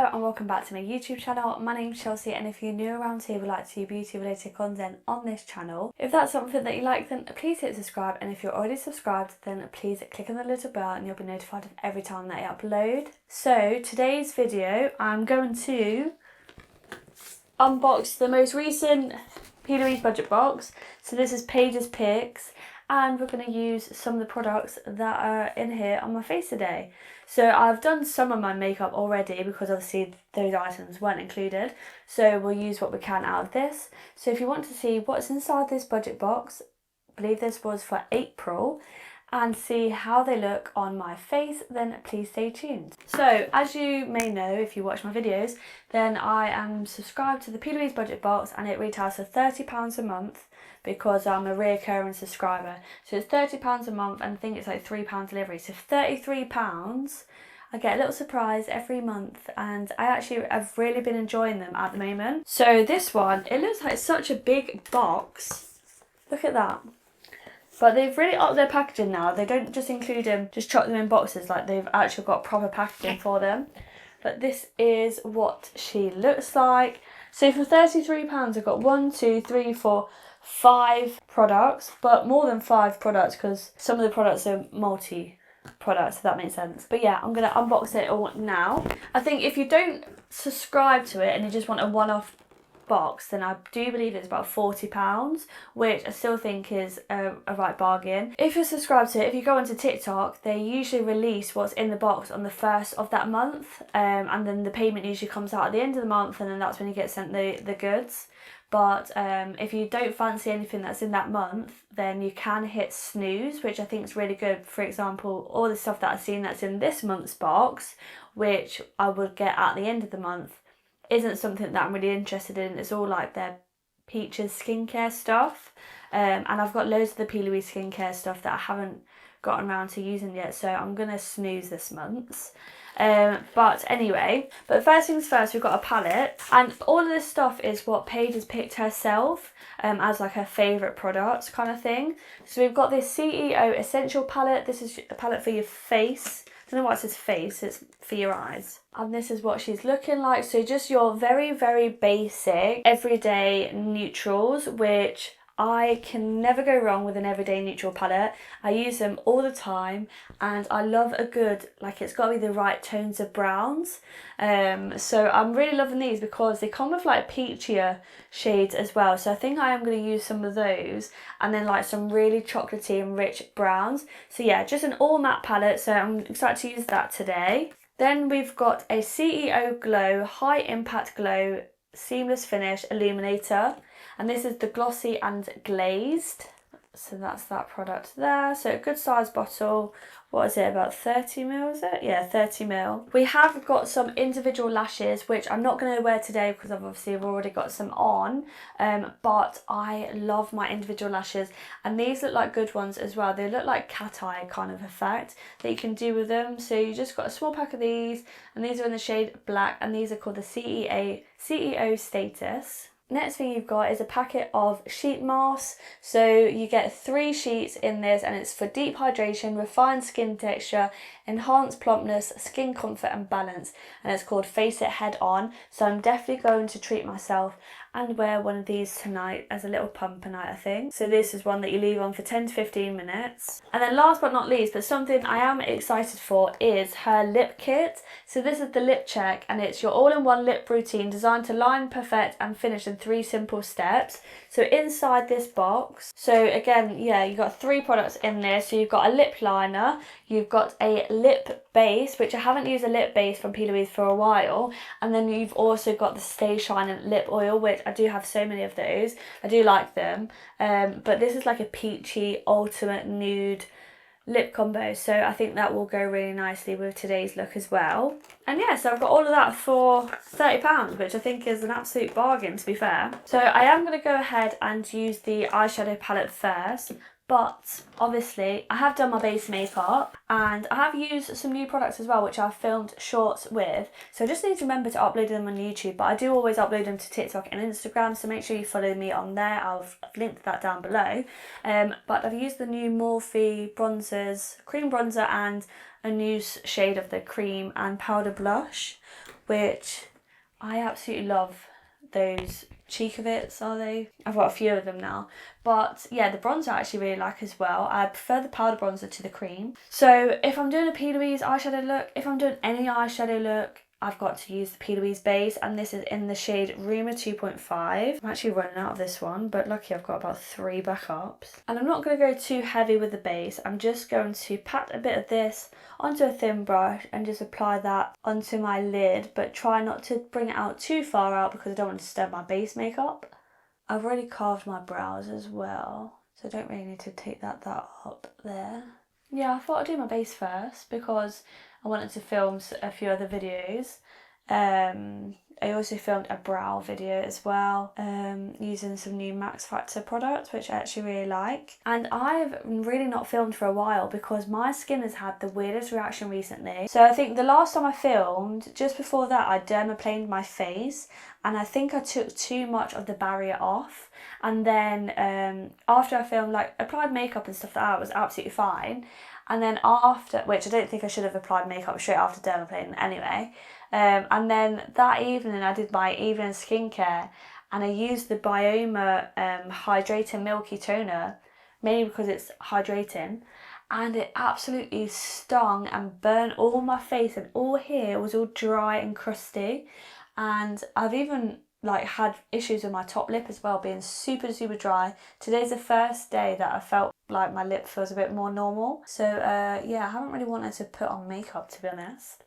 Hello and welcome back to my YouTube channel. My name's Chelsea, and if you're new around here, would like to see beauty related content on this channel. If that's something that you like, then please hit subscribe, and if you're already subscribed, then please click on the little bell and you'll be notified of every time that I upload. So today's video, I'm going to unbox the most recent Plouise budget box. So this is Paige's Picks, and we're going to use some of the products that are in here on my face today. So I've done some of my makeup already because obviously those items weren't included. So we'll use what we can out of this. So if you want to see what's inside this budget box, I believe this was for April, and see how they look on my face, then please stay tuned. So as you may know, if you watch my videos, then I am subscribed to the Plouise budget box, and it retails for £30 a month because I'm a reoccurring subscriber. So it's £30 a month, and I think it's like £3 delivery. So £33, I get a little surprise every month, and I've really been enjoying them at the moment. So this one, it looks like such a big box. Look at that. But they've really upped their packaging now. They don't just include them, just chuck them in boxes. Like, they've actually got proper packaging for them. But this is what she looks like. So for £33, I've got 5 products, but more than 5 products because some of the products are multi-products, if that makes sense. But yeah, I'm going to unbox it all now. I think if you don't subscribe to it and you just want a one-off box, then I do believe it's about £40, which I still think is a right bargain. If you're subscribed to it, if you go onto TikTok, they usually release what's in the box on the 1st of that month, and then the payment usually comes out at the end of the month, and then that's when you get sent the goods. But if you don't fancy anything that's in that month, then you can hit snooze, which I think is really good. For example, all the stuff that I've seen that's in this month's box, which I would get at the end of the month, isn't something that I'm really interested in. It's all like their Peaches skincare stuff, and I've got loads of the Plouise skincare stuff that I haven't gotten around to using yet, so I'm gonna snooze this month's. But anyway, but first things first, we've got a palette, and all of this stuff is what Paige has picked herself as like her favourite products kind of thing. So we've got this CEO Essential palette. This is a palette for your face. I don't know why it says face, it's for your eyes. And this is what she's looking like. So just your very, very basic everyday neutrals, which I can never go wrong with an everyday neutral palette. I use them all the time, and I love a good, like, it's got to be the right tones of browns. So I'm really loving these because they come with like peachier shades as well. So I think I am going to use some of those, and then like some really chocolatey and rich browns. So yeah, just an all matte palette. So I'm excited to use that today. Then we've got a CEO Glow High Impact Glow Seamless Finish Illuminator, and this is the glossy and glazed. So that's that product there. So a good size bottle. What is it, about 30ml, is it? Yeah, 30ml. We have got some individual lashes, which I'm not going to wear today because obviously I've already got some on. But I love my individual lashes, and these look like good ones as well. They look like cat eye kind of effect that you can do with them. So you just got a small pack of these, and these are in the shade black, and these are called the CEO Status. Next thing you've got is a packet of sheet masks. So you get 3 sheets in this, and it's for deep hydration, refined skin texture, enhanced plumpness, skin comfort and balance, and it's called Face It Head On. So I'm definitely going to treat myself and wear one of these tonight as a little pumper night, I think. So this is one that you leave on for 10 to 15 minutes. And then last but not least, but something I am excited for, is her lip kit. So this is the lip check, and it's your all-in-one lip routine designed to line, perfect and finish in 3 simple steps. So inside this box, so again, yeah, you've got 3 products in there. So you've got a lip liner, you've got a lip base, which I haven't used a lip base from Plouise for a while, and then you've also got the Stay Shining lip oil, which I do have so many of those. I do like them, but this is like a peachy ultimate nude lip combo, so I think that will go really nicely with today's look as well. And yeah, so I've got all of that for £30, which I think is an absolute bargain, to be fair. So I am going to go ahead and use the eyeshadow palette first. But obviously I have done my base makeup, and I have used some new products as well, which I've filmed shorts with. So I just need to remember to upload them on YouTube, but I do always upload them to TikTok and Instagram, so make sure you follow me on there. I've linked that down below. But I've used the new Morphe bronzers, cream bronzer, and a new shade of the cream and powder blush, which I absolutely love. Those Chicovits, are they? I've got a few of them now. But yeah, the bronzer I actually really like as well. I prefer the powder bronzer to the cream. So if I'm doing a Plouise eyeshadow look, if I'm doing any eyeshadow look, I've got to use the Plouise base, and this is in the shade Rumor 2.5. I'm actually running out of this one, but lucky I've got about 3 backups. And I'm not going to go too heavy with the base. I'm just going to pat a bit of this onto a thin brush and just apply that onto my lid, but try not to bring it out too far out because I don't want to disturb my base makeup. I've already carved my brows as well, so I don't really need to take that up there. Yeah, I thought I'd do my base first because I wanted to film a few other videos. I also filmed a brow video as well, using some new Max Factor products, which I actually really like. And I've really not filmed for a while because my skin has had the weirdest reaction recently. So I think the last time I filmed, just before that, I dermaplaned my face, and I think I took too much of the barrier off. And then after I filmed, like, applied makeup and stuff like that, it was absolutely fine. And then after, which I don't think I should have applied makeup straight after dermaplaning anyway. And then that evening I did my evening skincare, and I used the Bioma Hydrating Milky Toner, mainly because it's hydrating, and it absolutely stung and burnt all my face, and all here was all dry and crusty. And I've even like had issues with my top lip as well, being super dry. Today's the first day that I felt like my lip feels a bit more normal. So yeah, I haven't really wanted to put on makeup, to be honest.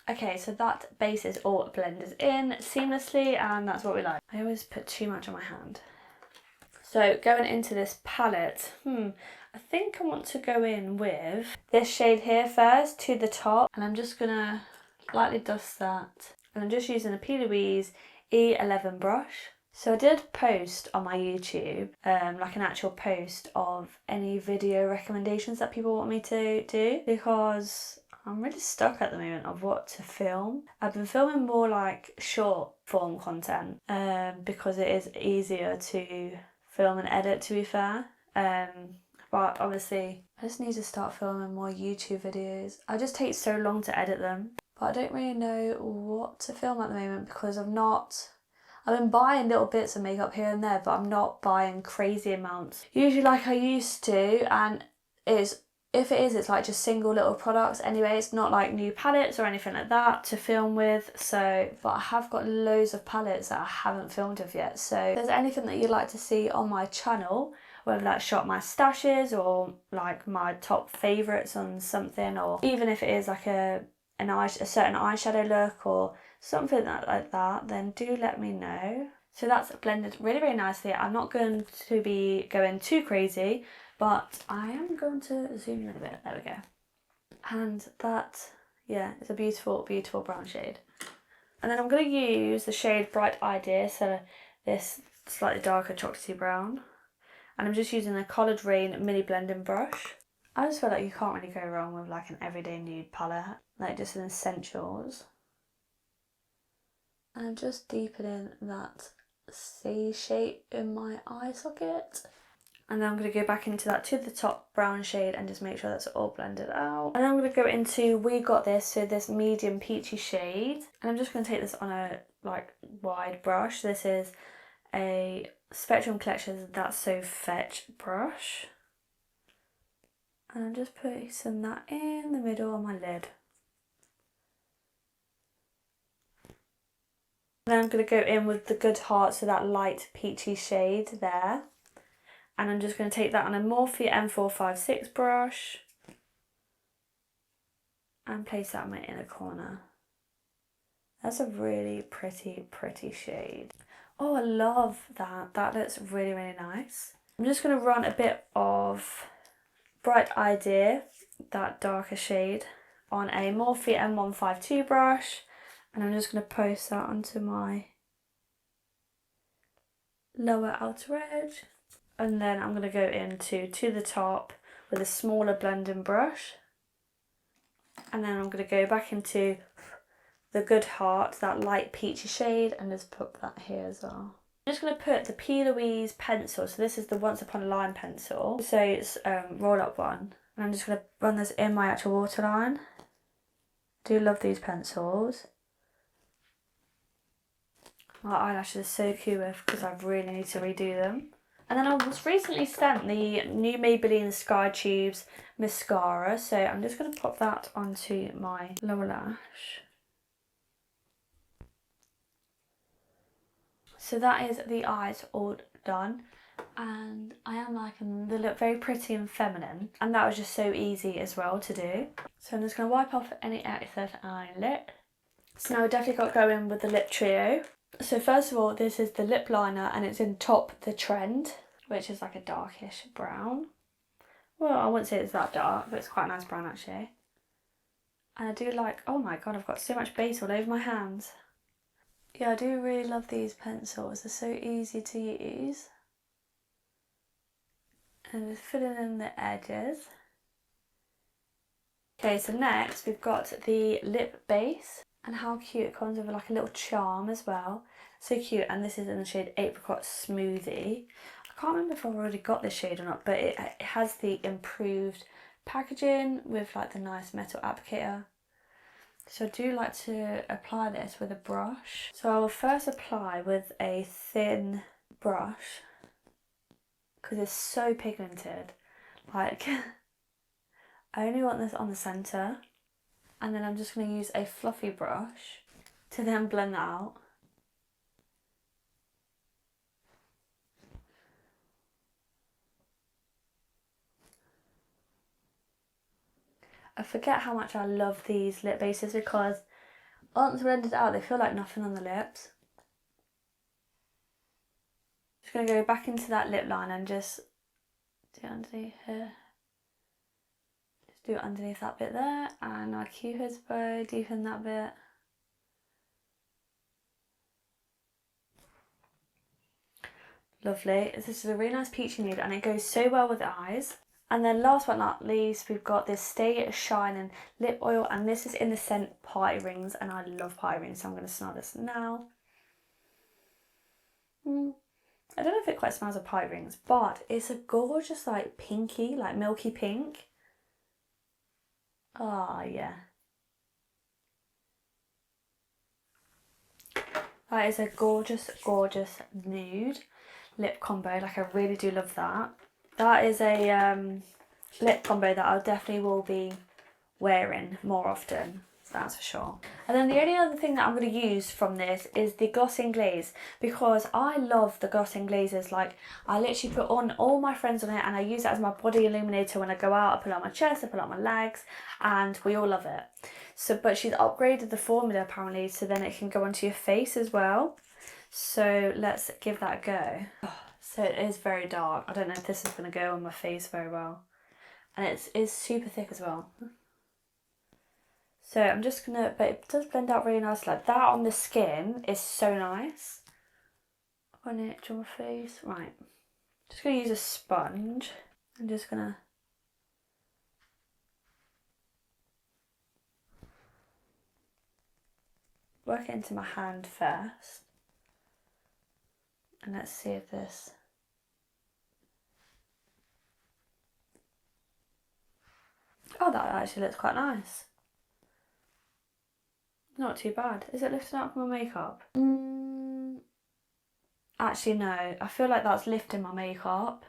Okay, so that base is all blended in seamlessly, and that's what we like. I always put too much on my hand. So going into this palette, I think I want to go in with this shade here first, To the Top, and I'm just gonna lightly dust that. And I'm just using a Plouise E11 brush. So I did post on my YouTube, like an actual post of any video recommendations that people want me to do, because I'm really stuck at the moment of what to film. I've been filming more like short form content, because it is easier to film and edit, to be fair. But obviously I just need to start filming more YouTube videos. I just take so long to edit them. But I don't really know what to film at the moment because I've been buying little bits of makeup here and there, but I'm not buying crazy amounts. Usually like I used to, and if it is, it's like just single little products anyway. It's not like new palettes or anything like that to film with. So, but I have got loads of palettes that I haven't filmed with yet. So if there's anything that you'd like to see on my channel, whether that's shot my stashes or like my top favourites on something, or even if it is like a certain eyeshadow look or something like that, then do let me know. So that's blended really nicely. I'm not going to be going too crazy, but I am going to zoom in a bit. There we go. And that, yeah, is a beautiful brown shade. And then I'm going to use the shade Bright Idea, so this slightly darker chocolatey brown. And I'm just using a Coloured Rain mini blending brush. I just feel like you can't really go wrong with like an everyday nude palette, like just an essentials. And I'm just deepening that C shape in my eye socket. And then I'm going to go back into that To the Top brown shade and just make sure that's all blended out. And then I'm going to go into We Got This, so this medium peachy shade. And I'm just going to take this on a like wide brush. This is a Spectrum Collections That's So Fetch brush. And I'm just placing that in the middle of my lid. And then I'm going to go in with the Good Heart, so that light peachy shade there. And I'm just going to take that on a Morphe M456 brush and place that in my inner corner. That's a really pretty shade. Oh, I love that. That looks really nice. I'm just going to run a bit of Bright Idea, that darker shade, on a Morphe M152 brush, and I'm just going to post that onto my lower outer edge. And then I'm going to go into To the Top with a smaller blending brush, and then I'm going to go back into the Good Heart, that light peachy shade, and just put that here as well. I'm just going to put the Plouise pencil, so this is the Once Upon a Line pencil, so it's roll up one, and I'm just going to run this in my actual waterline, Do love these pencils. My eyelashes are so cute with because I really need to redo them. And then I was recently sent the new Maybelline Sky Tubes mascara, so I'm just going to pop that onto my lower lash. So that is the eyes all done, and I am liking them. They look very pretty and feminine, and that was just so easy as well to do. So I'm just going to wipe off any excess eyelid. So now we've definitely got to go in with the lip trio. So first of all, this is the lip liner, and it's in Top the Trend, which is like a darkish brown. Well, I wouldn't say it's that dark, but it's quite a nice brown actually. And I do like, oh my god, I've got so much base all over my hands. Yeah, I do really love these pencils. They're so easy to use. And just filling in the edges. Okay, so next we've got the lip base. And how cute, it comes with like a little charm as well. So cute, and this is in the shade Apricot Smoothie. I can't remember if I've already got this shade or not, but it has the improved packaging with like the nice metal applicator. So I do like to apply this with a brush. So I will first apply with a thin brush because it's so pigmented. Like, I only want this on the centre. And then I'm just going to use a fluffy brush to then blend that out. I forget how much I love these lip bases because once blended out they feel like nothing on the lips. Just going to go back into that lip line and just do it underneath here. Just do it underneath that bit there, and our Cupid's bow, deepen that bit. Lovely. This is a really nice peachy nude and it goes so well with the eyes. And then last but not least, we've got this Stay Shining lip oil, and this is in the scent Party Rings, and I love Party Rings, so I'm going to smell this now. I don't know if it quite smells of Party Rings, but it's a gorgeous like pinky, like milky pink. Ah, yeah. That is a gorgeous, gorgeous nude lip combo. Like, I really do love that. That is a lip combo that I definitely will be wearing more often, so that's for sure. And then the only other thing that I'm going to use from this is the glossing glaze, because I love the glossing glazes. Like, I literally put on all my friends on it, and I use it as my body illuminator when I go out. I put it on my chest, I put it on my legs, and we all love it. So, but she's upgraded the formula apparently, so then it can go onto your face as well. So let's give that a go. Oh, so it is very dark. I don't know if this is going to go on my face very well. And it is super thick as well. So I'm just going to, but it does blend out really nice. Like that on the skin is so nice. On it, on my face. Right. Just going to use a sponge. I'm just going to work it into my hand first. And let's see if this... Oh, that actually looks quite nice. Not too bad. Is it lifting up my makeup? Actually, no. I feel like that's lifting my makeup.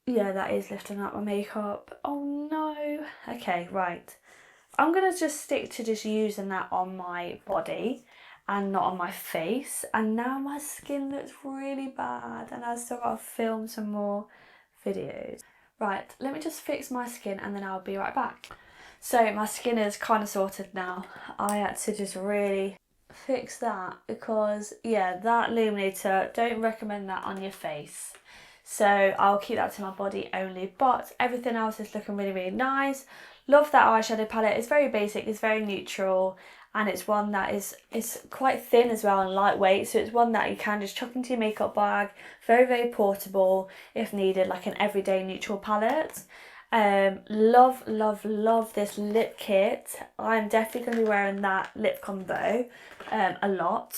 Yeah, that is lifting up my makeup. Oh no. Okay, right. I'm going to just stick to just using that on my body and not on my face. And now my skin looks really bad and I've still got to film some more videos. Right, let me just fix my skin and then I'll be right back. So my skin is kind of sorted now. I had to just really fix that because, yeah, that illuminator, don't recommend that on your face. So I'll keep that to my body only, but everything else is looking really, really nice. Love that eyeshadow palette. It's very basic, it's very neutral, and it's one that is quite thin as well and lightweight, so it's one that you can just chuck into your makeup bag. Very, very portable if needed, like an everyday neutral palette. Love, love, love this lip kit. I'm definitely going to be wearing that lip combo a lot.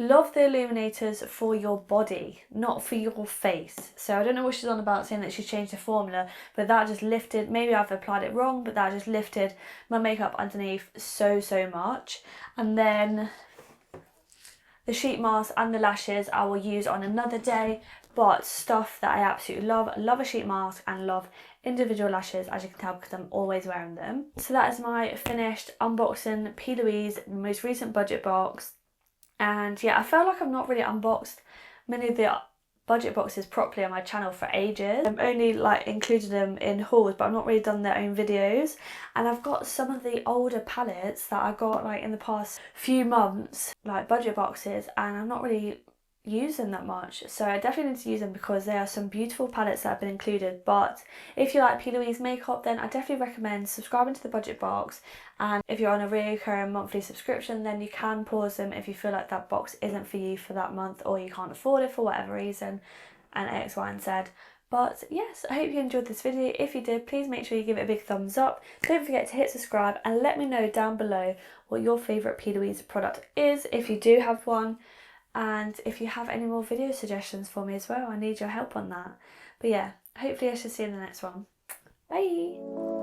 Love the illuminators for your body, not for your face. So I don't know what she's on about saying that she changed the formula, but that just lifted, maybe I've applied it wrong, but that just lifted my makeup underneath so much. And then the sheet mask and the lashes I will use on another day, but stuff that I absolutely love. Love a sheet mask and love individual lashes, as you can tell, because I'm always wearing them. So that is my finished unboxing Plouise most recent budget box. And yeah, I feel like I've not really unboxed many of the budget boxes properly on my channel for ages. I've only like included them in hauls, but I've not really done their own videos. And I've got some of the older palettes that I got like in the past few months, like budget boxes, and I'm not really using that much, so I definitely need to use them because there are some beautiful palettes that have been included. But if you like Plouise makeup, then I definitely recommend subscribing to the budget box, and if you're on a recurring monthly subscription, then you can pause them if you feel like that box isn't for you for that month, or you can't afford it for whatever reason, and X, Y and Z. But yes, I hope you enjoyed this video. If you did, please make sure you give it a big thumbs up. Don't forget to hit subscribe and let me know down below what your favourite Plouise product is, if you do have one. And if you have any more video suggestions for me as well, I need your help on that. But yeah, hopefully I shall see you in the next one. Bye!